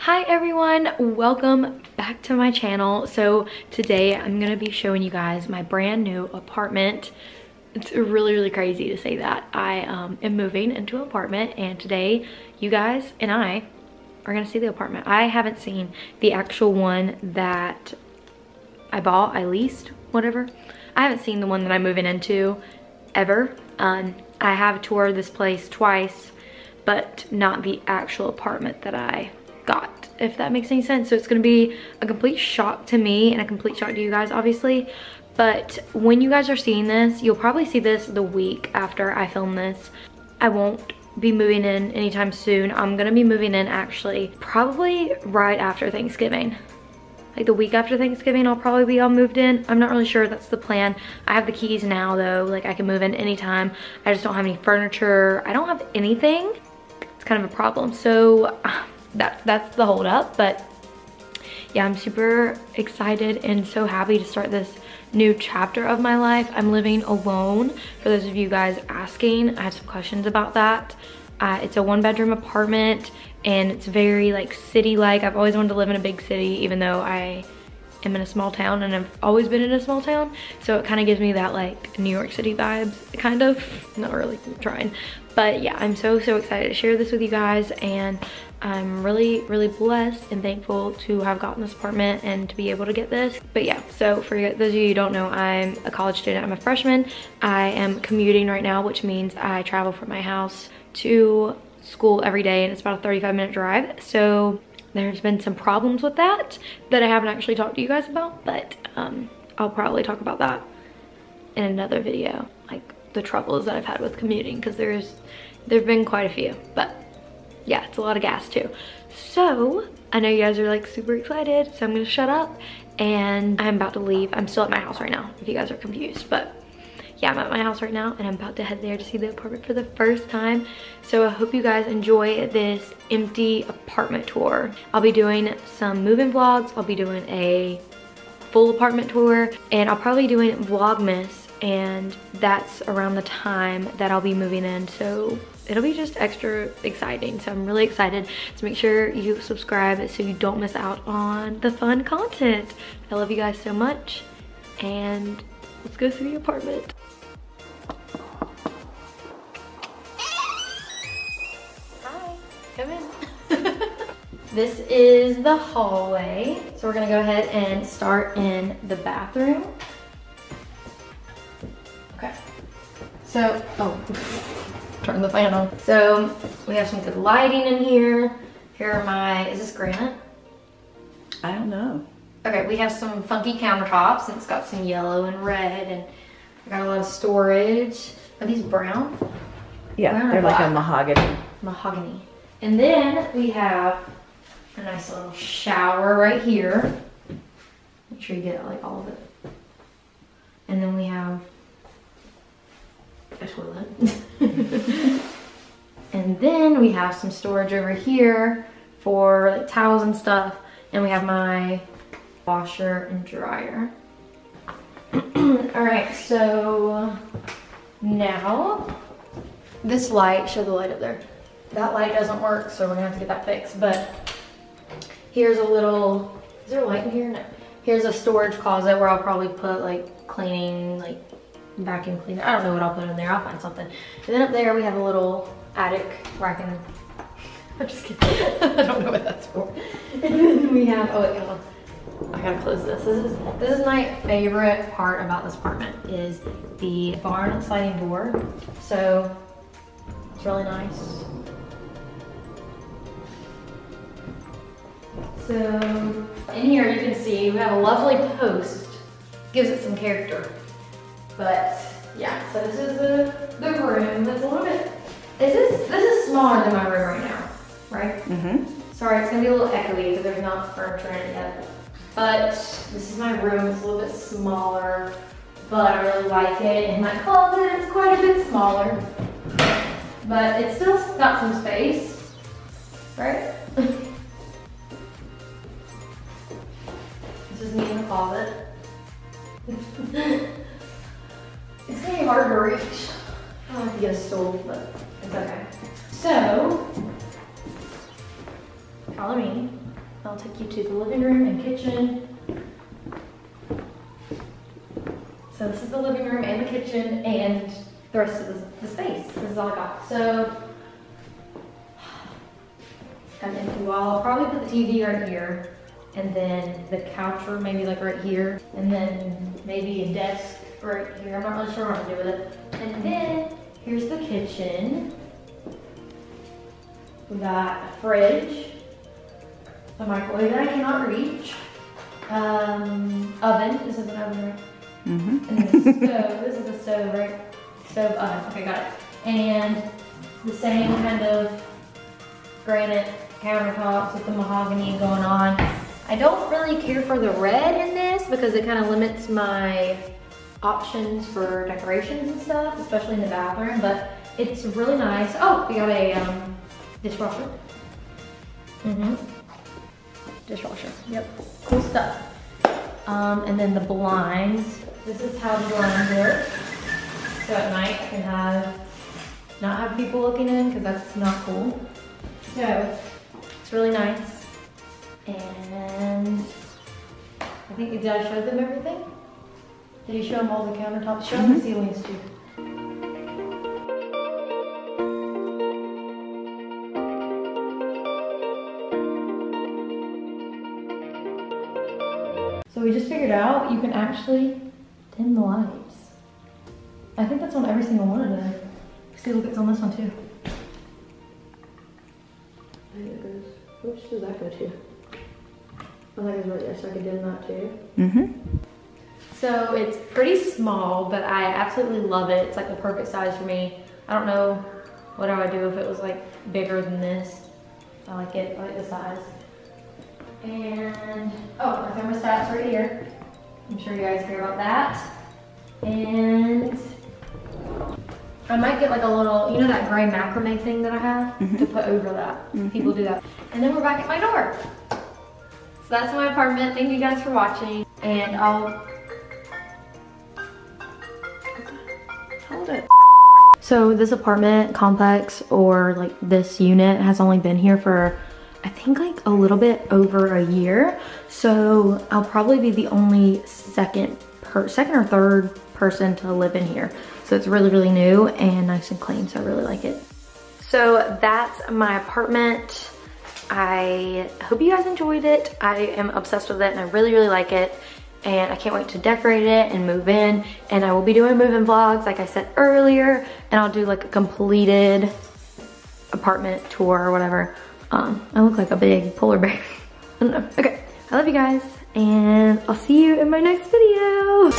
Hi everyone, welcome back to my channel. So today I'm gonna be showing you guys my brand new apartment. It's really crazy to say that. I am moving into an apartment, and today you guys and I are gonna see the apartment. I haven't seen the actual one that I bought, I leased, whatever. I haven't seen the one that I'm moving into ever. I have toured this place twice, but not the actual apartment that I got, if that makes any sense. So it's gonna be a complete shock to me and a complete shock to you guys, obviously. But when you guys are seeing this, you'll probably see this the week after I film this. I won't be moving in anytime soon. I'm gonna be moving in actually probably right after Thanksgiving. Like the week after Thanksgiving, I'll probably be all moved in. I'm not really sure, that's the plan. I have the keys now though, like I can move in anytime. I just don't have any furniture. I don't have anything. It's kind of a problem. So that's the hold up. But yeah, I'm super excited and so happy to start this new chapter of my life. I'm living alone, for those of you guys asking. I have some questions about that. It's a 1-bedroom apartment and it's very like city-like. I've always wanted to live in a big city, even though I am in a small town, and I've always been in a small town. So it kind of gives me that like New York City vibes, kind of. Not really, I'm trying. But yeah, I'm so excited to share this with you guys, and I'm really blessed and thankful to have gotten this apartment and to be able to get this. But yeah, so for those of you who don't know, I'm a college student. I'm a freshman. I am commuting right now, which means I travel from my house to school every day, and it's about a 35-minute drive. So there's been some problems with that I haven't actually talked to you guys about, but I'll probably talk about that in another video, like the troubles that I've had with commuting, because there've been quite a few. But yeah, it's a lot of gas too. So I know you guys are like super excited, so I'm gonna shut up, and I'm about to leave. I'm still at my house right now, if you guys are confused, but yeah, I'm at my house right now and I'm about to head there to see the apartment for the first time. So I hope you guys enjoy this empty apartment tour. I'll be doing some move-in vlogs. I'll be doing a full apartment tour, and I'll probably be doing Vlogmas, and that's around the time that I'll be moving in. So it'll be just extra exciting. So I'm really excited. So make sure you subscribe so you don't miss out on the fun content. I love you guys so much, and let's go see the apartment. Hi, come in. This is the hallway. So we're gonna go ahead and start in the bathroom. Okay. So, turn the fan on. So we have some good lighting in here. Here are is this granite? I don't know. Okay, we have some funky countertops, and it's got some yellow and red, and I got a lot of storage. Are these brown? Yeah, brown they're like black? a mahogany. Mahogany. And then we have a nice little shower right here. Make sure you get like all of it. And then we have a toilet. And then we have some storage over here for like towels and stuff. And we have my washer and dryer. All right, so now this light, show the light up there. That light doesn't work, so we're gonna have to get that fixed. But here's a little, is there a light in here? No. Here's a storage closet where I'll probably put like cleaning, like vacuum cleaner. I don't know what I'll put in there, I'll find something. And then up there we have a little attic where I can, I'm just kidding. I don't know what that's for. And then we have, oh wait, hold on. I gotta close this. This is my favorite part about this apartment, is the barn sliding door. So it's really nice. So in here you can see we have a lovely post. Gives it some character. But yeah, so this is the room. It's a little bit, this is smaller than my room right now, right? Mm-hmm. Sorry, it's gonna be a little echoey because there's not furniture in it yet. But this is my room. It's a little bit smaller, but I really like it. And my closet is quite a bit smaller, but it's still got some space, right? This is me in the closet. It's gonna be hard to reach. I don't have to get a stool, but it's okay. So, follow me. I'll take you to the living room and kitchen. So this is the living room and the kitchen and the rest of the space. This is all I got. So, got an empty wall. I'll probably put the TV right here. And then the couch or maybe like right here. And then maybe a desk right here. I'm not really sure what I'm gonna do with it. And then here's the kitchen. We got a fridge, a microwave that I cannot reach, oven. This is an oven, right? Mm-hmm. And then the stove. This is the stove, right? Stove oven. Okay, got it. And the same kind of granite countertops with the mahogany going on. I don't really care for the red in this because it kind of limits my options for decorations and stuff, especially in the bathroom, but it's really nice. Oh, we got a dishwasher. Dishwasher, yep, cool stuff. And then the blinds. This is how the blinds work. So at night I can not have people looking in because that's not cool. So it's really nice. And I think, did I show them everything? Did you show them all the countertops? Show them the ceilings too. So we just figured out you can actually dim the lights. I think that's on every single one of them. See, look, it's on this one too. There it goes. Which does that go to? I think it's right there, so I can dim that too. Mm-hmm. So it's pretty small, but I absolutely love it. It's like the perfect size for me. I don't know what I would do if it was like bigger than this. I like it, I like the size. And, oh, my thermostat's right here. I'm sure you guys care about that. And I might get like a little, you know that gray macrame thing that I have? To put over that. People do that. And then we're back at my door. So that's my apartment. Thank you guys for watching. And I'll hold it. So this apartment complex or like this unit has only been here for I think like a little bit over a year. So I'll probably be the only second or third person to live in here. So it's really, really new and nice and clean. So I really like it. So that's my apartment. I hope you guys enjoyed it. I am obsessed with it and I really, really like it. And I can't wait to decorate it and move in. And I will be doing move-in vlogs like I said earlier. And I'll do like a completed apartment tour or whatever. I look like a big polar bear. I don't know. Okay, I love you guys and I'll see you in my next video.